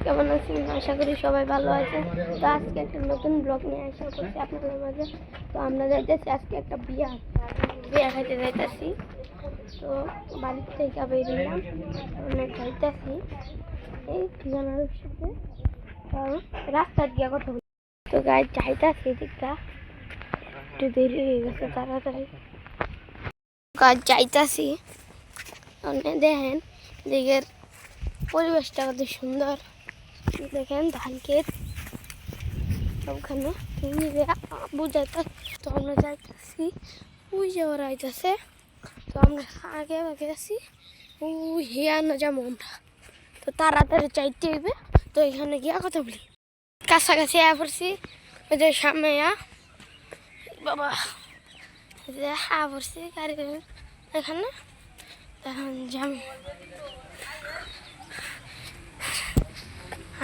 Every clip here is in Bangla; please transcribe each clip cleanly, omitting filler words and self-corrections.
কেমন আছেন? আশা করি সবাই ভালো আছে। তো আজকে একটা নতুন ব্লগ নিয়ে আসা করছি আপনাদের মাঝে। তো আমরা যাইতেছি আজকে একটা বিয়া খাইতে যাইতেছি। তো বাড়ির থেকে বেরিয়ে আমরা যাইতেছি এই ঠিকানার সাথে রাস্তা দিয়ে কথা বলি। তো গাড়ি যাইতেছি দিকটা একটু দেরি হয়ে গেছে, তাড়াতাড়ি কাজ যাইতেছি। দেখেন দিকের পরিবেশটা কত সুন্দর, দেখেন ধান ক্ষেত সবখানে বুঝাইতে। তো আমরা যাইতেছি, ওই যে ওরা আইতেছে। তো আমরা আগে আগে আছি, ওই হিয়ানো যাবো আমরা। তো তাড়াতাড়ি চাইতে হইবে। তো এখানে গিয়া কথা বলি, কাছাকাছি আয়া পড়ছি। ওই যে সামনে বাবা যে আয়া পড়ছি গাড়ি এখানে। তখন যাম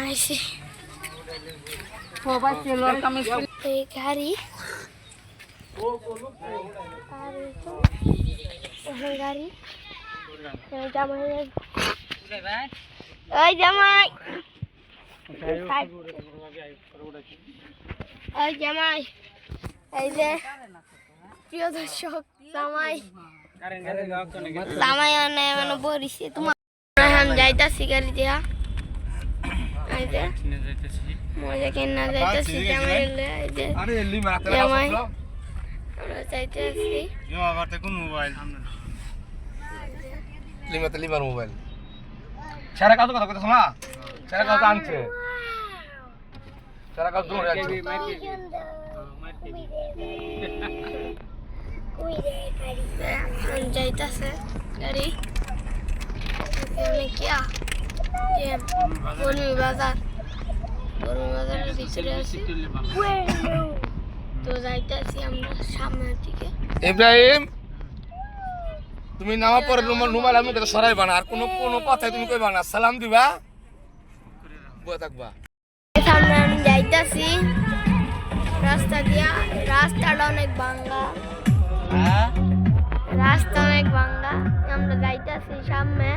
আইসি এই গাড়ি গাড়ি জামাই, ওই জামাই, ওই জামাই, এই যে প্রিয় দর্শক জামাই জামাই মানে বলিছি তোমার যাইতাছি গাড়ি দিয়া মজা কেনা যাইতেছি। জামাই জামাই আমরা যাইতেছি লিমার মোবাইল সারা কাজ কথা কইতাছ না, সারা কাজ আনছে, সারা কাজ দৌড়ে আছে। যাইতেছে গাড়ি বাজারের ভিতরে আছি। তো যাইতেছি আমরা সামনের দিকে। ইব্রাহিম তুমি নামা পরে রুমাল আমি কথা সরাইবা না, আর কোনো কথাই তুমি কইবা না, সালাম দিবা বয়ে থাকবা। সামনে আমি যাইতেছি রাস্তা দিয়া, রাস্তাটা অনেক ভাঙ্গা, রাস্তা অনেক ভাঙ্গা। আমরা যাইতেছি সামনে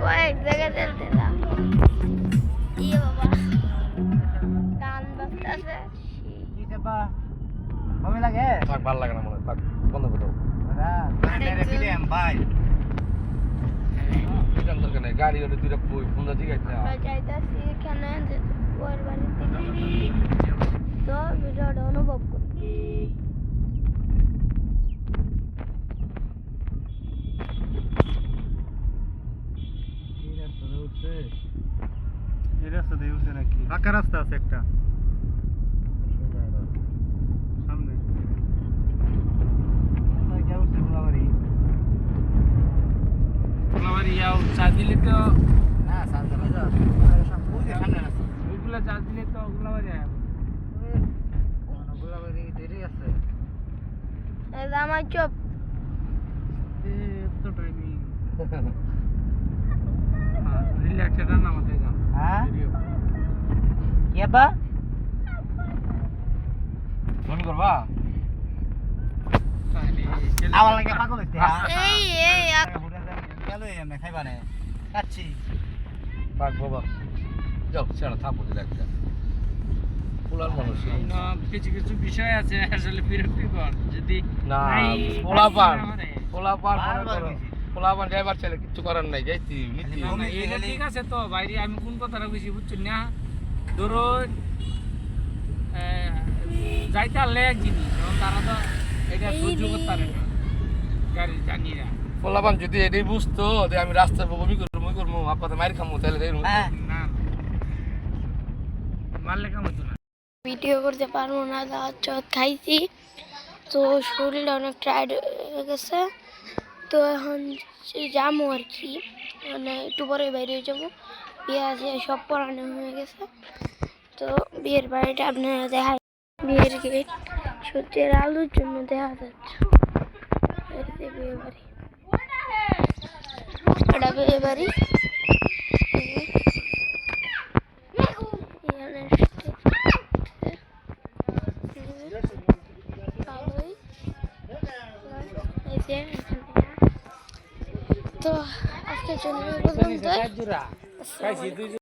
কয়েক জায়গা চলতে বাবা গান বাজতেছে। ভালো লাগে না মনে হয়, বন্ধ করো। গাড়ি ওটা দুইটা ফোন দিকে যাইতেছি এখানে ওর বাড়িতে। তো ভিডিওটা অনুভব করি। ফাঁকা রাস্তা আছে একটা সামনে, চার্জ দিলে তো ওইগুলা চার্জ দিলে তো গোলাবাড়ি গোলাবাড়ি দেরি আছে। আমার চোপ এতটাই নেই রিল্যাক্স এটা না আমাদের গান। হ্যাঁ কি বা ফোন করবা আমার লাগে পাগল হইছে। এই এই গেল এমনি খাইবা না কাচ্ছি পাক বাবা যাও সেটা থাকো দিলে একটা পোলার মানুষ না, কিছু কিছু বিষয় আছে আসলে বিরক্তিকর। যদি না পোলাপান যাইবার চাইলে কিছু করার নাই, যাইতি নীতি এটা ঠিক আছে। তো বাইরে আমি কোন কথাটা কইছি বুঝছেন না? ধরো যাইতে পারলে এক জিনিস, কারণ তারা তো এটা সহ্য করতে পারে না, গাড়ি জানি না। পোলাপান যদি এটাই বুঝতো যে আমি রাস্তায় বমি করবো আপনার মায়ের খামো, তাহলে না মারলে কাম হতো না। ভিডিও করতে পারবো না, দাওয়াত খাইছি। তো শরীরটা অনেক টায়ার্ড হয়ে গেছে। তো এখন যাবো আর কি, মানে একটু পরে বাইরে যাবো। বিয়ে আছে, সব পড়ানো হয়ে গেছে। তো বিয়ের বাড়িটা আপনারা দেখা, বিয়ের গেট সূর্যের আলোর জন্য দেখা যাচ্ছে। বিয়ে বাড়ি, এটা বিয়ে বাড়ি। তো আজকের জন্য এই পর্যন্তই। জোড়া আসসালামু আলাইকুম।